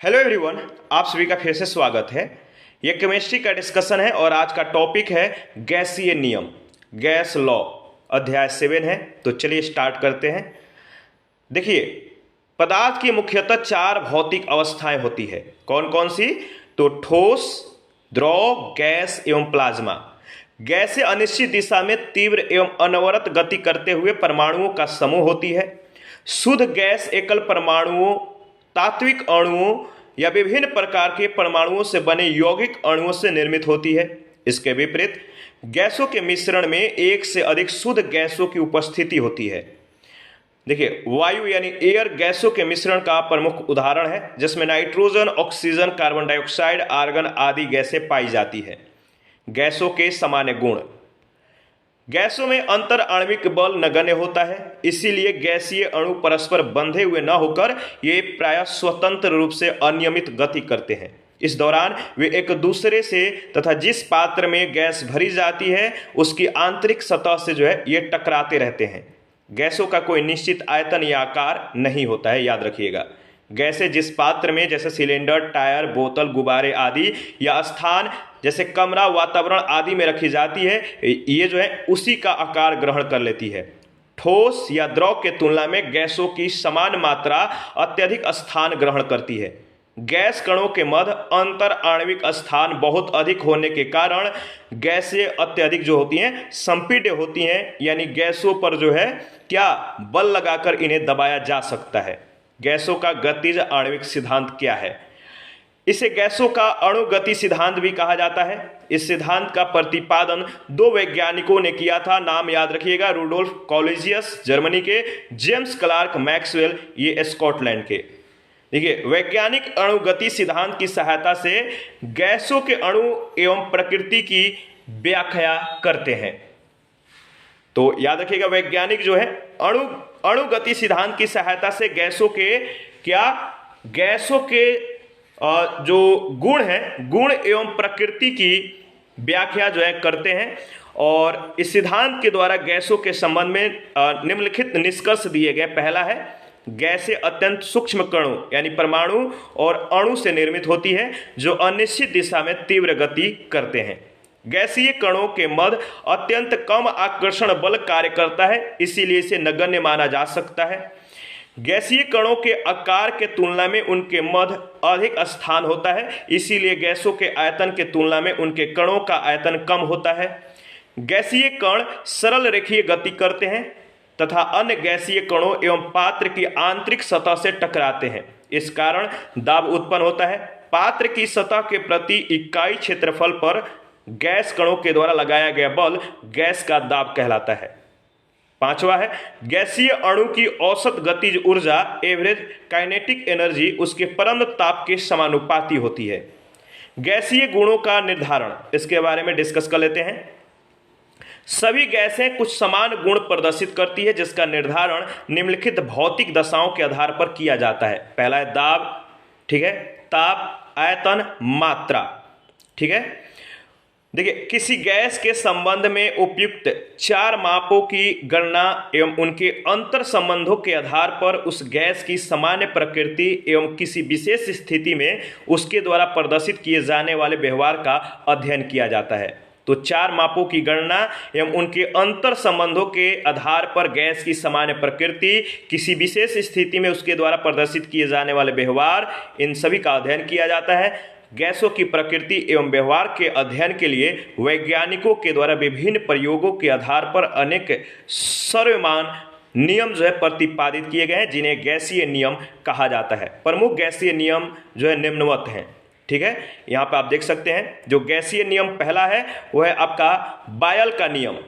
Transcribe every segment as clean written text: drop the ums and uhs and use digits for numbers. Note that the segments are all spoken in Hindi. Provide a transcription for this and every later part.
हेलो एवरीवन, आप सभी का फिर से स्वागत है। यह केमिस्ट्री का डिस्कशन है और आज का टॉपिक है गैसीय नियम, गैस लॉ। अध्याय 7 है। तो चलिए स्टार्ट करते हैं। देखिए, पदार्थ की मुख्यतः 4 भौतिक अवस्थाएं होती है। कौन कौन सी? तो ठोस, द्रव, गैस एवं प्लाज्मा। गैसें अनिश्चित दिशा में तीव्र एवं अनवरत गति करते हुए परमाणुओं का समूह होती है। शुद्ध गैस एकल परमाणुओं, तात्विक अणुओं या विभिन्न प्रकार के परमाणुओं से बने यौगिक अणुओं से निर्मित होती है। इसके विपरीत गैसों के मिश्रण में एक से अधिक शुद्ध गैसों की उपस्थिति होती है। देखिए, वायु यानी एयर गैसों के मिश्रण का प्रमुख उदाहरण है, जिसमें nitrogen, oxygen, carbon dioxide, argon आदि गैसें पाई जाती है। गैसों के सामान्य गुण। गैसों में अंतर आणविक बल नगण्य होता है, इसीलिए गैसीय अणु परस्पर बंधे हुए न होकर ये प्रायः स्वतंत्र रूप से अनियमित गति करते हैं। इस दौरान वे एक दूसरे से तथा जिस पात्र में गैस भरी जाती है उसकी आंतरिक सतह से ये टकराते रहते हैं। गैसों का कोई निश्चित आयतन या आकार नहीं होता है, याद रखिएगा। गैसें जिस पात्र में, जैसे सिलेंडर, टायर, बोतल, गुब्बारे आदि, या स्थान जैसे कमरा, वातावरण आदि में रखी जाती है, ये उसी का आकार ग्रहण कर लेती है। ठोस या द्रव के तुलना में गैसों की समान मात्रा अत्यधिक स्थान ग्रहण करती है। गैस कणों के मध्य अंतर आणविक स्थान बहुत अधिक होने के कारण गैसें अत्यधिक होती हैं, संपीड्य होती हैं, यानी गैसों पर क्या बल लगाकर इन्हें दबाया जा सकता है। गैसों का गतिज आणविक सिद्धांत क्या है? इसे गैसों का अणुगति सिद्धांत भी कहा जाता है। इस सिद्धांत का प्रतिपादन 2 वैज्ञानिकों ने किया था। नाम याद रखिएगा, रुडोल्फ कॉलेजियस जर्मनी के, जेम्स क्लार्क मैक्सवेल ये स्कॉटलैंड के। देखिए, वैज्ञानिक अणुगति सिद्धांत की सहायता से गैसों के अणु एवं प्रकृति की व्याख्या करते हैं। तो याद रखिएगा, वैज्ञानिक अणुगति सिद्धांत की सहायता से गैसों के जो गुण हैं, गुण एवं प्रकृति की व्याख्या करते हैं। और इस सिद्धांत के द्वारा गैसों के संबंध में निम्नलिखित निष्कर्ष दिए गए। पहला है, गैसें अत्यंत सूक्ष्म कणों यानी परमाणु और अणु से निर्मित होती है, जो अनिश्चित दिशा में तीव्र गति करते हैं। गैसीय कणों के मध्य अत्यंत कम आकर्षण बल कार्य करता है, इसीलिए इसे नगण्य माना जा सकता है। गैसीय कणों के आकार के तुलना में उनके मध्य अधिक स्थान होता है, इसीलिए गैसों के आयतन के तुलना में उनके कणों का आयतन कम होता है। गैसीय कण सरल रेखीय गति करते हैं तथा अन्य गैसीय कणों एवं पात्र की आंतरिक सतह से टकराते हैं। इस कारण दाब उत्पन्न होता है। पात्र की सतह के प्रति इकाई क्षेत्रफल पर गैस कणों के द्वारा लगाया गया बल गैस का दाब कहलाता है। पांचवा है, गैसीय अणु की औसत गतिज ऊर्जा एवरेज काइनेटिक एनर्जी उसके परम ताप के समानुपाती होती है। गैसीय गुणों का निर्धारण, इसके बारे में डिस्कस कर लेते हैं। सभी गैसें कुछ समान गुण प्रदर्शित करती है, जिसका निर्धारण निम्नलिखित भौतिक दशाओं के आधार पर किया जाता है। पहला है दाब, ठीक है, ताप, आयतन, मात्रा, ठीक है। देखिए, किसी गैस के संबंध में उपयुक्त 4 मापों की गणना एवं उनके अंतर संबंधों के आधार पर उस गैस की सामान्य प्रकृति एवं किसी विशेष स्थिति में उसके द्वारा प्रदर्शित किए जाने वाले व्यवहार का अध्ययन किया जाता है। तो 4 मापों की गणना एवं उनके अंतर संबंधों के आधार पर गैस की सामान्य प्रकृति, किसी विशेष स्थिति में उसके द्वारा प्रदर्शित किए जाने वाले व्यवहार, इन सभी का अध्ययन किया जाता है। गैसों की प्रकृति एवं व्यवहार के अध्ययन के लिए वैज्ञानिकों के द्वारा विभिन्न प्रयोगों के आधार पर अनेक सर्वमान्य नियम प्रतिपादित किए गए हैं, जिन्हें गैसीय नियम कहा जाता है। प्रमुख गैसीय नियम निम्नवत हैं, ठीक है। यहाँ पे आप देख सकते हैं, जो गैसीय नियम पहला है वो है आपका बायल का नियम।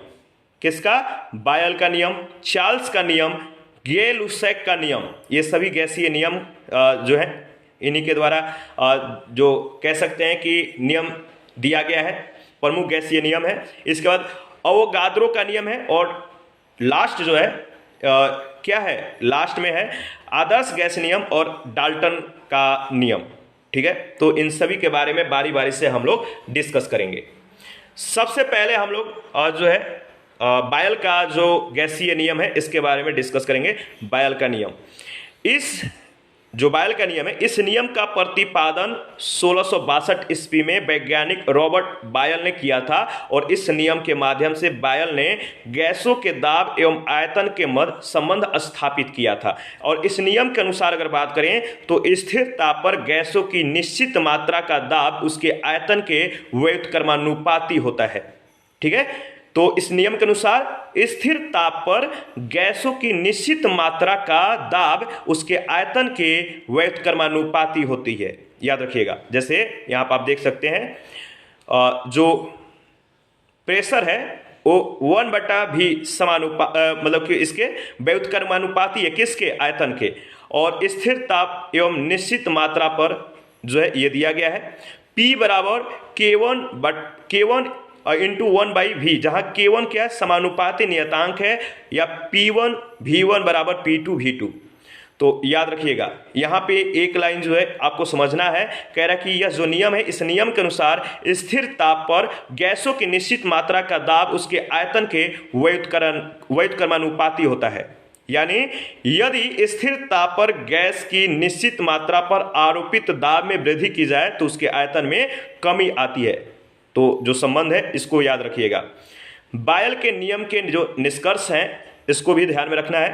किसका? बायल का नियम, चार्ल्स का नियम, गे-लुसैक का नियम। ये सभी गैसीय नियम इन्हीं के द्वारा जो कह सकते हैं कि नियम दिया गया है, प्रमुख गैसीय नियम है। इसके बाद अवोगाद्रो का नियम है, और लास्ट क्या है, लास्ट में है आदर्श गैस नियम और डाल्टन का नियम, ठीक है। तो इन सभी के बारे में बारी बारी से हम लोग डिस्कस करेंगे। सबसे पहले हम लोग बायल का जो गैसीय नियम है इसके बारे में डिस्कस करेंगे। बायल का नियम, इस जो बायल का नियम है, इस नियम का प्रतिपादन 1662 ईस्वी में वैज्ञानिक रॉबर्ट बायल ने किया था और इस नियम के माध्यम से बायल ने गैसों के दाब एवं आयतन के मध्य संबंध स्थापित किया था। और इस नियम के अनुसार अगर बात करें तो स्थिर ताप पर गैसों की निश्चित मात्रा का दाब उसके आयतन के व्युत्क्रमानुपाती होता है। ठीक है, तो इस नियम के अनुसार स्थिर ताप पर गैसों की निश्चित मात्रा का दाब उसके आयतन के व्युत्क्रमानुपाती होती है। याद रखिएगा, जैसे यहाँ पर आप देख सकते हैं जो प्रेशर है वो 1/v मतलब कि इसके व्युत्क्रमानुपाती है किसके, आयतन के। और स्थिर ताप एवं निश्चित मात्रा पर जो है ये दिया गया है P बराबर K1 इंटू 1/v, जहां K1 क्या है, समानुपाती नियतांक है, या P1 V1 बराबर P2 V2। तो याद रखिएगा यहाँ पे एक लाइन जो है आपको समझना है, कह रहा है कि यह जो नियम है, इस नियम के अनुसार स्थिर ताप पर गैसों की निश्चित मात्रा का दाब उसके आयतन के व्युत्क्रमानुपाती होता है। यानी यदि स्थिर ताप पर गैस की निश्चित मात्रा पर आरोपित दाब में वृद्धि की जाए तो उसके आयतन में कमी आती है। तो जो संबंध है इसको याद रखिएगा। बायल के नियम के जो निष्कर्ष हैं इसको भी ध्यान में रखना है।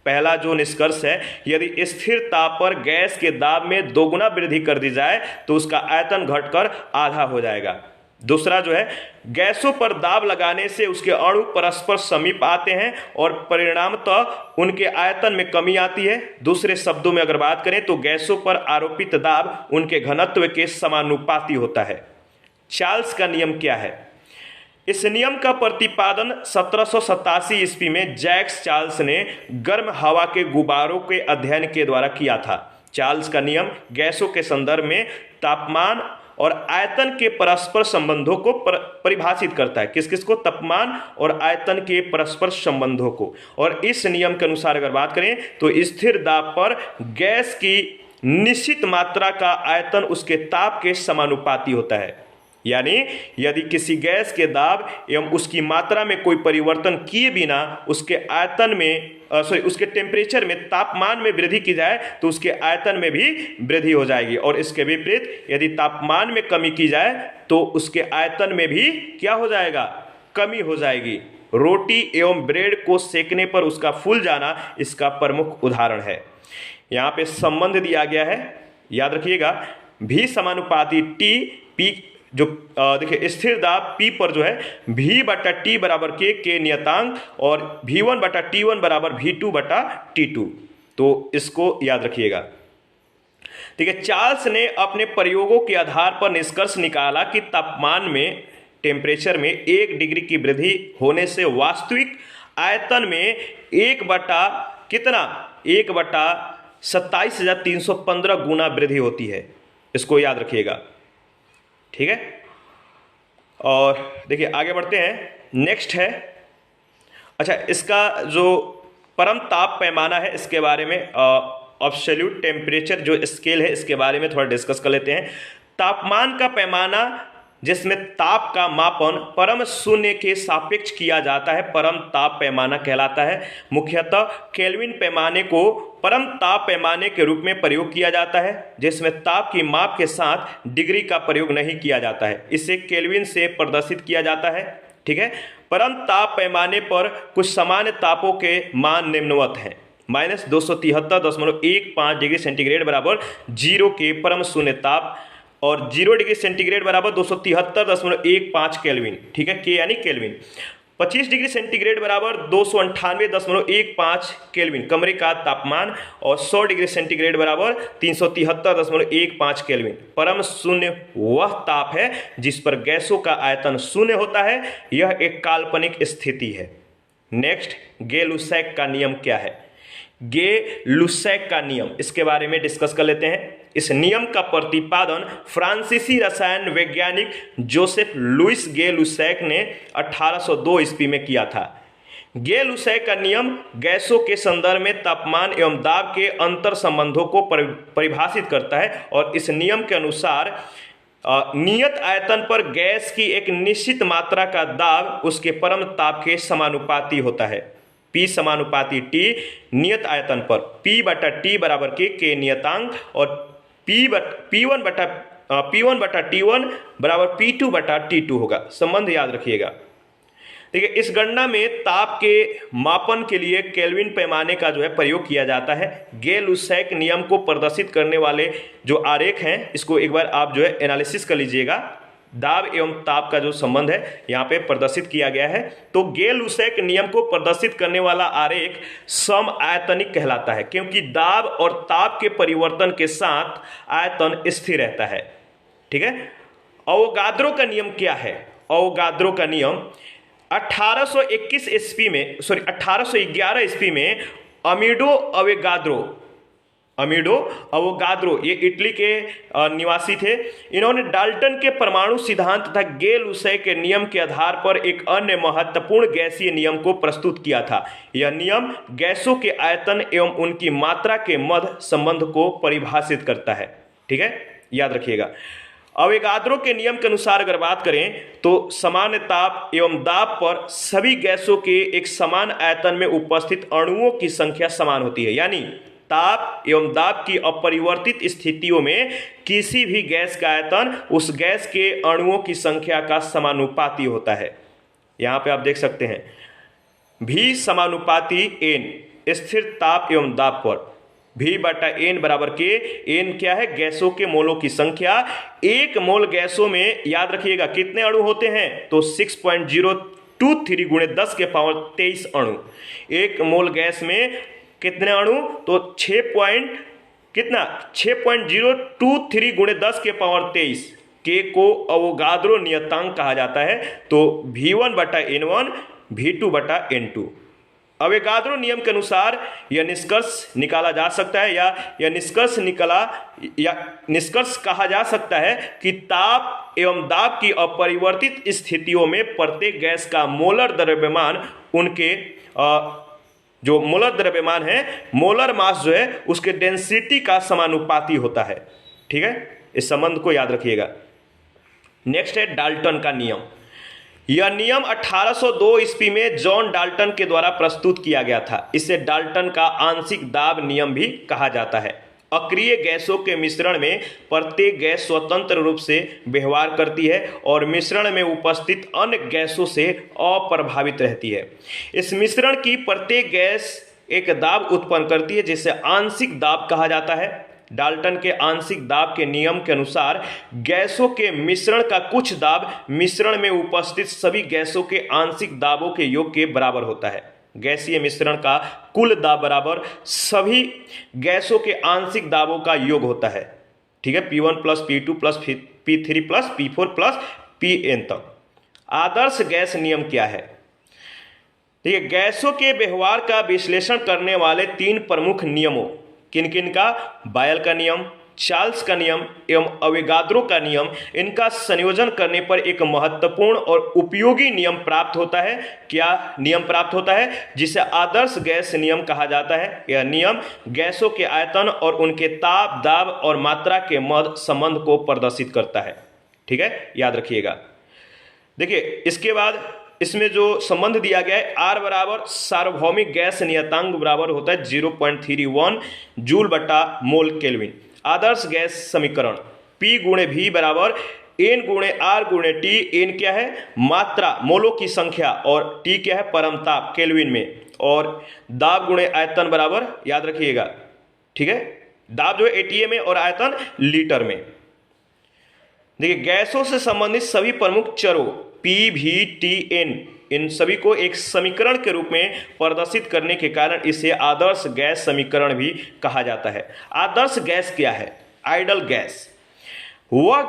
पहला जो निष्कर्ष है, यदि स्थिर ताप पर गैस के दाब में दोगुना वृद्धि कर दी जाए तो उसका आयतन घटकर आधा हो जाएगा। दूसरा जो है, गैसों पर दाब लगाने से उसके अणु परस्पर समीप आते हैं और परिणामतः उनके आयतन में कमी आती है। दूसरे शब्दों में अगर बात करें तो गैसों पर आरोपित दाब उनके घनत्व के समानुपाती होता है। चार्ल्स का नियम क्या है? इस नियम का प्रतिपादन 1787 ईस्वी में जैक्स चार्ल्स ने गर्म हवा के गुब्बारों के अध्ययन के द्वारा किया था। चार्ल्स का नियम गैसों के संदर्भ में तापमान और आयतन के परस्पर संबंधों को परिभाषित करता है। किस किस को? तापमान और आयतन के परस्पर संबंधों को। और इस नियम के अनुसार अगर बात करें तो स्थिर दाब पर गैस की निश्चित मात्रा का आयतन उसके ताप के समानुपाती होता है। यानी यदि किसी गैस के दाब एवं उसकी मात्रा में कोई परिवर्तन किए बिना उसके आयतन में उसके टेम्परेचर में, तापमान में वृद्धि की जाए तो उसके आयतन में भी वृद्धि हो जाएगी। और इसके विपरीत यदि तापमान में कमी की जाए तो उसके आयतन में भी क्या हो जाएगा? कमी हो जाएगी। रोटी एवं ब्रेड को सेकने पर उसका फूल जाना इसका प्रमुख उदाहरण है। यहाँ पे संबंध दिया गया है, याद रखिएगा, भी समानुपाती टी पी, जो देखिए स्थिर दाब P पर जो है V/T बराबर K नियतांक और V1/T1 बराबर V2/T2। तो इसको याद रखिएगा। ठीक है, चार्ल्स ने अपने प्रयोगों के आधार पर निष्कर्ष निकाला कि तापमान में, टेम्परेचर में 1 डिग्री की वृद्धि होने से वास्तविक आयतन में 1/27,315 गुना वृद्धि होती है। इसको याद रखिएगा। ठीक है, और देखिए आगे बढ़ते हैं। नेक्स्ट है, अच्छा, इसका जो परम ताप पैमाना है इसके बारे में, एब्सोल्यूट टेम्परेचर जो स्केल है इसके बारे में थोड़ा डिस्कस कर लेते हैं। तापमान का पैमाना जिसमें ताप का मापन परम शून्य के सापेक्ष किया जाता है, परम ताप पैमाना कहलाता है। मुख्यतः केल्विन पैमाने को परम ताप पैमाने के रूप में प्रयोग किया जाता है, जिसमें ताप की माप के साथ डिग्री का प्रयोग नहीं किया जाता है। इसे केल्विन से प्रदर्शित किया जाता है। ठीक है, परम ताप पैमाने पर कुछ सामान्य तापों के मान निम्नवत हैं। -273.15 डिग्री सेंटीग्रेड बराबर 0 के परम शून्य ताप, और 0 डिग्री सेंटीग्रेड बराबर 273.15 केल्विन। ठीक है, के यानी केल्विन। 25 डिग्री सेंटीग्रेड बराबर 298.15 केल्विन कमरे का तापमान, और 100 डिग्री सेंटीग्रेड बराबर 373.15 केल्विन परम शून्य वह ताप है जिस पर गैसों का आयतन शून्य होता है। यह एक काल्पनिक स्थिति है। नेक्स्ट, गे-लुसैक का नियम क्या है? गे-लुसैक का नियम, इसके बारे में डिस्कस कर लेते हैं। इस नियम का प्रतिपादन फ्रांसीसी रसायन वैज्ञानिक जोसेफ लुइस गे-लुसैक ने 1802 ईस्वी में किया था। गे-लुसैक का नियम गैसों के संदर्भ में तापमान एवं दाब के अंतर संबंधों को परिभाषित करता है, और इस नियम के अनुसार नियत आयतन पर गैस की एक निश्चित मात्रा का दाब उसके परम ताप के समानुपाती होता है। P समानुपाती T नियत आयतन पर P बटा T बराबर के नियतांक और P1 बटा T1 बराबर P2 बटा T2 होगा। संबंध याद रखिएगा। देखिए, इस गणना में ताप के मापन के लिए केल्विन पैमाने का जो है प्रयोग किया जाता है। गेल-लुसैक नियम को प्रदर्शित करने वाले जो आरेख हैं, इसको एक बार आप जो है एनालिसिस कर लीजिएगा। दाब एवं ताप का जो संबंध है यहाँ पे प्रदर्शित किया गया है। तो गेल-लुसैक नियम को प्रदर्शित करने वाला आरेख सम आयतनिक कहलाता है, क्योंकि दाब और ताप के परिवर्तन के साथ आयतन स्थिर रहता है। ठीक है। अवोगाद्रो का नियम क्या है? अवोगाद्रो का नियम 1811 ईस्वी में अमीडो अवोगाद्रो ये इटली के निवासी थे। इन्होंने डाल्टन के परमाणु सिद्धांत तथा गेल-लुसैक के नियम के आधार पर एक अन्य महत्वपूर्ण गैसीय नियम को प्रस्तुत किया था। यह नियम गैसों के आयतन एवं उनकी मात्रा के मध्य संबंध को परिभाषित करता है। ठीक है, याद रखिएगा। अवोगाद्रो के नियम के अनुसार अगर बात करें तो सामान्य ताप एवं दाब पर सभी गैसों के एक समान आयतन में उपस्थित अणुओं की संख्या समान होती है। यानी ताप एवं दाब की अपरिवर्तित स्थितियों में किसी भी गैस का आयतन उस गैस के अणुओं की संख्या का समानुपाती होता है। यहाँ पे आप देख सकते हैं V समानुपाती N स्थिर ताप एवं दाब पर V बटा N बराबर के। N क्या है? गैसों के मोलों की संख्या। एक मोल गैसों में याद रखिएगा कितने अणु होते हैं? तो 6.023 गुणे 10 के पावर 23 अणु। एक मोल गैस में कितने अणु? तो 6.023 गुणे 10 के पावर 23 के को अवोगाद्रो नियतांक कहा जाता है। तो V1 बटा N1 V2 बटा N2। अवोगाद्रो नियम के अनुसार यह निष्कर्ष निकाला जा सकता है या निष्कर्ष कहा जा सकता है कि ताप एवं दाब की अपरिवर्तित स्थितियों में प्रत्येक गैस का मोलर द्रव्यमान उनके जो मोलर द्रव्यमान है, मोलर मास जो है उसके डेंसिटी का समानुपाती होता है। ठीक है, इस संबंध को याद रखिएगा। नेक्स्ट है डाल्टन का नियम। यह नियम 1802 ईस्वी में जॉन डाल्टन के द्वारा प्रस्तुत किया गया था। इसे डाल्टन का आंशिक दाब नियम भी कहा जाता है। अक्रिय गैसों के मिश्रण में प्रत्येक गैस स्वतंत्र रूप से व्यवहार करती है और मिश्रण में उपस्थित अन्य गैसों से अप्रभावित रहती है। इस मिश्रण की प्रत्येक गैस एक दाब उत्पन्न करती है जिसे आंशिक दाब कहा जाता है। डाल्टन के आंशिक दाब के नियम के अनुसार गैसों के मिश्रण का कुछ दाब मिश्रण में उपस्थित सभी गैसों के आंशिक दाबों के योग के बराबर होता है। गैसीय मिश्रण का कुल दाब बराबर सभी गैसों के आंशिक दाबों का योग होता है। ठीक है, P1 plus P2 plus P3 plus P4 plus Pn तक। आदर्श गैस नियम क्या है? देखिए, गैसों के व्यवहार का विश्लेषण करने वाले तीन प्रमुख नियमों किन किन का? बायल का नियम, चार्ल्स का नियम एवं अवोगाद्रो का नियम, इनका संयोजन करने पर एक महत्वपूर्ण और उपयोगी नियम प्राप्त होता है। क्या नियम प्राप्त होता है? जिसे आदर्श गैस नियम कहा जाता है। यह नियम गैसों के आयतन और उनके ताप, दाब और मात्रा के मध्य संबंध को प्रदर्शित करता है। ठीक है, याद रखिएगा। देखिए, इसके बाद इसमें जो संबंध दिया गया है R बराबर सार्वभौमिक गैस नियतांक बराबर होता है 0.31 जूल बटा मोल केल्विन। आदर्श गैस समीकरण P गुणे V बराबर N गुणे R गुणे T। N क्या है? मात्रा, मोलों की संख्या, और T क्या है? परमताप केल्विन में, और दाब गुणे आयतन बराबर, याद रखिएगा। ठीक है, दाब जो है ATA में और आयतन लीटर में। देखिए, गैसों से संबंधित सभी प्रमुख चरों P, V, T, N इन सभी को एक समीकरण के रूप में प्रदर्शित करने के कारण इसे आदर्श गैस समीकरण भी कहा जाता है। आदर्श गैस क्या है? आइडल गैस वह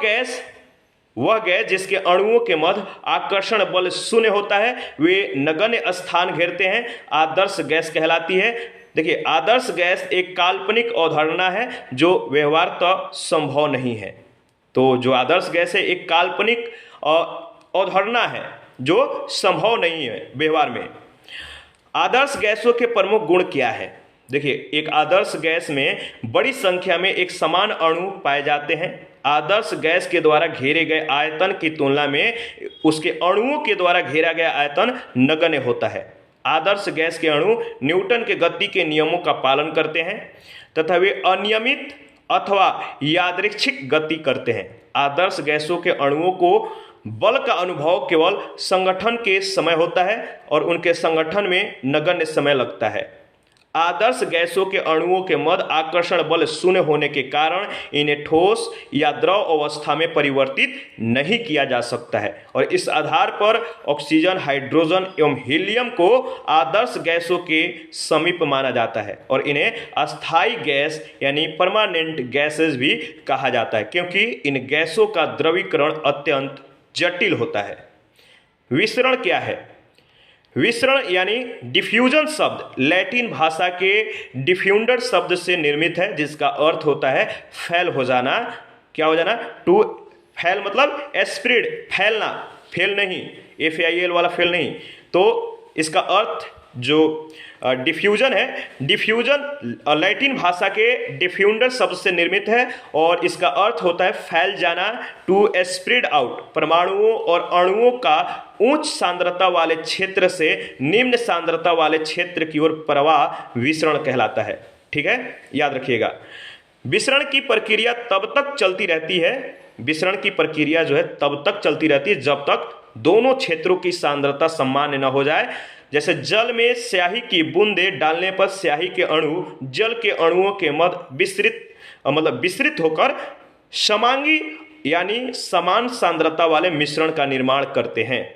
गैस जिसके अणुओं के मध्य आकर्षण बल शून्य होता है, वे नगण्य स्थान घेरते हैं, आदर्श गैस कहलाती है। देखिए, आदर्श गैस एक काल्पनिक अवधारणा है जो व्यवहारतः संभव नहीं है। तो जो आदर्श गैस है एक काल्पनिक अवधारणा है जो संभव नहीं है व्यवहार में। आदर्श गैसों के प्रमुख गुण क्या है? देखिए, एक आदर्श गैस में बड़ी संख्या में एक समान अणु पाए जाते हैं। आदर्श गैस के द्वारा घेरे गए आयतन की तुलना में उसके अणुओं के द्वारा घेरा गया आयतन नगण्य होता है। आदर्श गैस के अणु न्यूटन के गति के नियमों का पालन करते हैं तथा वे अनियमित अथवा यादृच्छिक गति करते हैं। आदर्श गैसों के अणुओं को बल का अनुभव केवल संगठन के समय होता है और उनके संगठन में नगण्य समय लगता है। आदर्श गैसों के अणुओं के मध्य आकर्षण बल शून्य होने के कारण इन्हें ठोस या द्रव अवस्था में परिवर्तित नहीं किया जा सकता है और इस आधार पर ऑक्सीजन, हाइड्रोजन एवं हीलियम को आदर्श गैसों के समीप माना जाता है और इन्हें अस्थायी गैस यानी परमानेंट गैसेस भी कहा जाता है, क्योंकि इन गैसों का द्रवीकरण अत्यंत जटिल होता है। विसरण क्या है? विसरण यानी डिफ्यूजन शब्द लैटिन भाषा के डिफ्यूंडर शब्द से निर्मित है, जिसका अर्थ होता है फैल हो जाना। क्या हो जाना? टू फैल मतलब स्प्रेड, फैलना, फेल नहीं, FAIL वाला फेल नहीं। तो इसका अर्थ जो डिफ्यूजन है, डिफ्यूजन लैटिन भाषा के डिफ्यूंडर शब्द से निर्मित है और इसका अर्थ होता है फैल जाना, टू स्प्रेड आउट। परमाणुओं और अणुओं का उच्च सांद्रता वाले क्षेत्र से निम्न सांद्रता वाले क्षेत्र की ओर प्रवाह विसरण कहलाता है। ठीक है, याद रखिएगा। विसरण की प्रक्रिया तब तक चलती रहती है, विसरण की प्रक्रिया जो है तब तक चलती रहती है जब तक दोनों क्षेत्रों की सांद्रता सामान्य न हो जाए। जैसे जल में स्याही की बूंदें डालने पर स्याही के अणु जल के अणुओं के मध्य विस्तृत होकर समांगी यानी समान सांद्रता वाले मिश्रण का निर्माण करते हैं।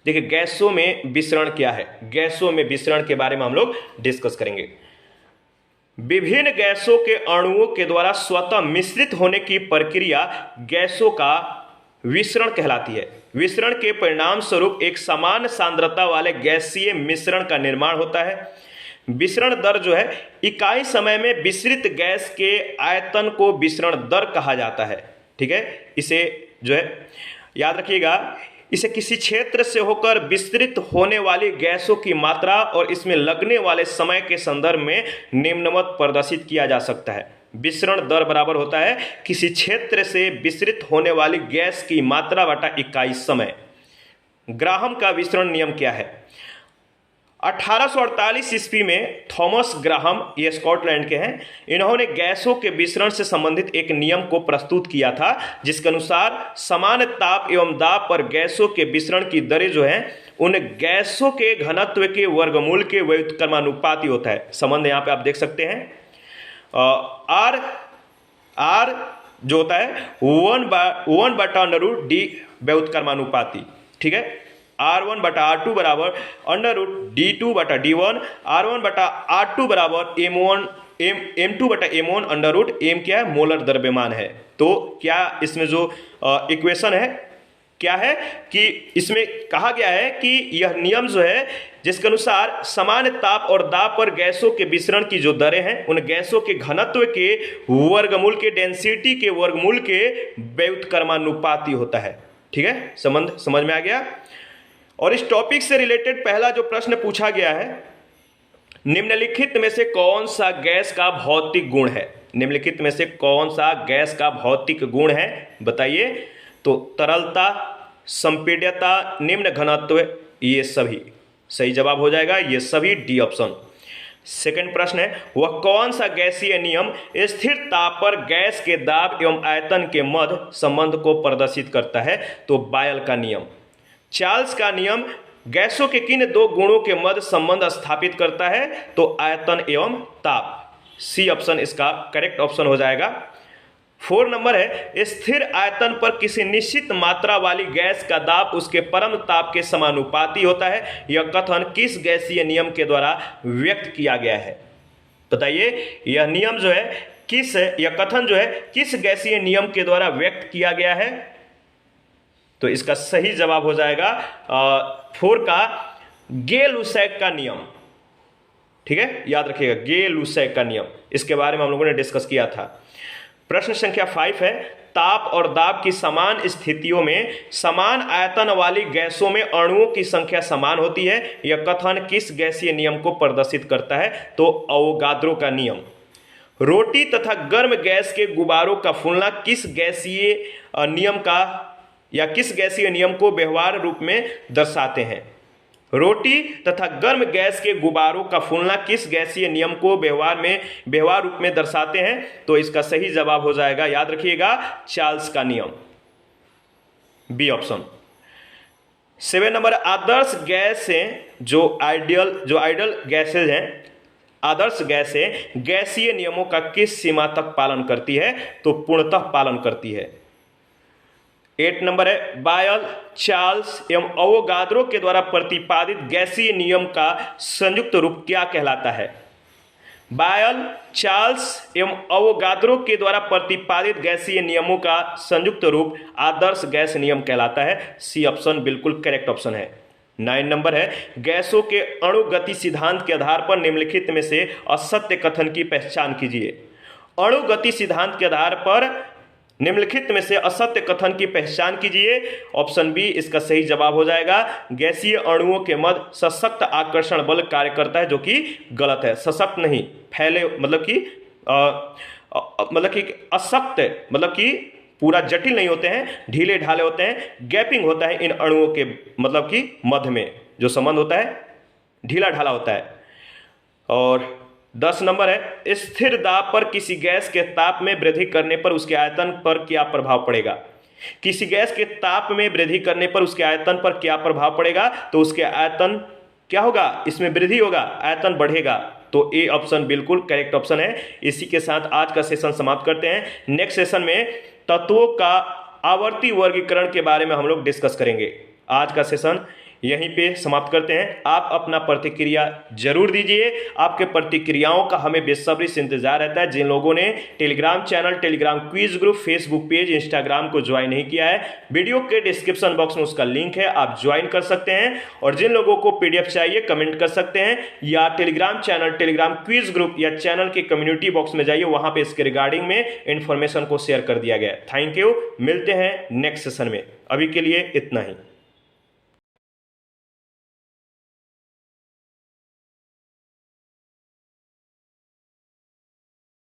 देखिए गैसों में विसरण क्या है, गैसों में विसरण के बारे में हम लोग डिस्कस करेंगे। विभिन्न गैसों के अणुओं के द्वारा स्वतः मिश्रित होने की प्रक्रिया गैसों का विसरण कहलाती है। विसरण के परिणाम स्वरूप एक समान सांद्रता वाले गैसीय मिश्रण का निर्माण होता है। विसरण दर जो है इकाई समय में विसरित गैस के आयतन को विसरण दर कहा जाता है। ठीक है, इसे जो है याद रखिएगा, इसे किसी क्षेत्र से होकर विस्तृत होने वाली गैसों की मात्रा और इसमें लगने वाले समय के संदर्भ में निम्नवत प्रदर्शित किया जा सकता है। विसरण दर बराबर होता है किसी क्षेत्र से विसरित होने वाली गैस की मात्रा बटा इकाई समय। ग्राहम का विसरण नियम क्या है? 1848 ईस्वी में थॉमस ग्राहम, ये स्कॉटलैंड के हैं, इन्होंने गैसों के विसरण से संबंधित एक नियम को प्रस्तुत किया था, जिसके अनुसार समान ताप एवं दाब पर गैसों के विसरण की दरें जो हैं उन गैसों के घनत्व के वर्गमूल के व्युत्क्रमानुपाती होता है। संबंध यहाँ पे आप देख सकते हैं। आर जो होता है 1/√D व्युत्क्रमानुपाती। ठीक है, R1/R2 बराबर √D2/D1, R1/R2 बराबर M2/M1 √M क्या है? मोलर द्रव्यमान है। तो क्या इसमें जो इक्वेशन है क्या है कि इसमें कहा गया है कि यह नियम जो है जिसके अनुसार समान ताप और दाब पर गैसों के विसरण की जो दरें हैं उन गैसों के घनत्व के वर्गमूल के डेंसिटी के वर्गमूल के व्युत्क्रमानुपाती होता है। ठीक है, संबंध समझ में आ गया। और इस टॉपिक से रिलेटेड पहला जो प्रश्न पूछा गया है, निम्नलिखित में से कौन सा गैस का भौतिक गुण है? निम्नलिखित में से कौन सा गैस का भौतिक गुण है बताइए? तो तरलता, संपीड्यता, निम्न घनत्व, ये सभी सही जवाब हो जाएगा, ये सभी डी ऑप्शन। सेकंड प्रश्न है, वह कौन सा गैसीय नियम स्थिर ताप पर गैस के दाब एवं आयतन के मध्य संबंध को प्रदर्शित करता है? तो बायल का नियम। चार्ल्स का नियम गैसों के किन दो गुणों के मध्य संबंध स्थापित करता है? तो आयतन एवं ताप। सी ऑप्शन इसका करेक्ट ऑप्शन हो जाएगा। 4 नंबर है, स्थिर आयतन पर किसी निश्चित मात्रा वाली गैस का दाब उसके परम ताप के समानुपाती होता है। यह कथन किस गैसीय नियम के द्वारा व्यक्त किया गया है? बताइए, यह नियम जो है किस, यह कथन जो है किस गैसीय नियम के द्वारा व्यक्त किया गया है? तो इसका सही जवाब हो जाएगा 4 का गे-लुसैक का नियम। ठीक है, याद रखिएगा गे-लुसैक का नियम, इसके बारे में हम लोगों ने डिस्कस किया था। प्रश्न संख्या 5 है, ताप और दाब की समान स्थितियों में समान आयतन वाली गैसों में अणुओं की संख्या समान होती है। यह कथन किस गैसीय नियम को प्रदर्शित करता है? तो अवोगाद्रो का नियम। रोटी तथा गर्म गैस के गुब्बारों का फूलना किस गैसीय नियम का या किस गैसीय नियम को व्यवहार रूप में दर्शाते हैं? रोटी तथा गर्म गैस के गुब्बारों का फूलना किस गैसीय नियम को व्यवहार रूप में दर्शाते हैं? तो इसका सही जवाब हो जाएगा, याद रखिएगा, चार्ल्स का नियम, बी ऑप्शन। 7 नंबर, आदर्श गैस से जो आइडियल गैसेज हैं, आदर्श गैसें गैसीय नियमों का किस सीमा तक पालन करती है? तो पूर्णतः पालन करती है। 8 नंबर है, बायल, चार्ल्स एवं अवोगाद्रो के द्वारा प्रतिपादित गैसीय नियम का संयुक्त रूप क्या कहलाता है? बायल, चार्ल्स एवं अवोगाद्रो के द्वारा प्रतिपादित गैसीय नियमों का संयुक्त रूप आदर्श गैस नियम कहलाता है। सी ऑप्शन बिल्कुल करेक्ट ऑप्शन है। 9 नंबर है, गैसों के अणुगति सिद्धांत के आधार पर निम्नलिखित में से असत्य कथन की पहचान कीजिए। अणुगति सिद्धांत के आधार पर निम्नलिखित में से असत्य कथन की पहचान कीजिए। ऑप्शन बी इसका सही जवाब हो जाएगा, गैसीय अणुओं के मध्य सशक्त आकर्षण बल कार्य करता है, जो कि गलत है। सशक्त नहीं, फैले मतलब कि अशक्त, मतलब कि पूरा जटिल नहीं होते हैं, ढीले ढाले होते हैं, गैपिंग होता है इन अणुओं के मतलब कि मध्य में जो संबंध होता है ढीला ढाला होता है। और 10 नंबर है, स्थिर दाब पर किसी गैस के ताप में वृद्धि करने पर उसके आयतन पर क्या प्रभाव पड़ेगा? किसी गैस के ताप में वृद्धि करने पर उसके आयतन पर क्या प्रभाव पड़ेगा? तो उसके आयतन क्या होगा, इसमें वृद्धि होगा, आयतन बढ़ेगा। तो ए ऑप्शन बिल्कुल करेक्ट ऑप्शन है। इसी के साथ आज का सेशन समाप्त करते हैं। नेक्स्ट सेशन में तत्वों का आवर्ती वर्गीकरण के बारे में हम लोग डिस्कस करेंगे। आज का सेशन यहीं पे समाप्त करते हैं। आप अपना प्रतिक्रिया जरूर दीजिए, आपके प्रतिक्रियाओं का हमें बेसब्री से इंतजार रहता है। जिन लोगों ने Telegram channel, Telegram quiz group, Facebook page, Instagram को ज्वाइन नहीं किया है, वीडियो के डिस्क्रिप्शन बॉक्स में उसका लिंक है, आप ज्वाइन कर सकते हैं। और जिन लोगों को पीडीएफ चाहिए कमेंट कर सकते हैं, या Telegram channel, Telegram quiz group या चैनल के कम्युनिटी बॉक्स में जाइए, वहां पे इसके रिगार्डिंग में इंफॉर्मेशन को शेयर कर दिया गया है। थैंक यू, मिलते हैं नेक्स्ट सेशन में। अभी के लिए इतना ही।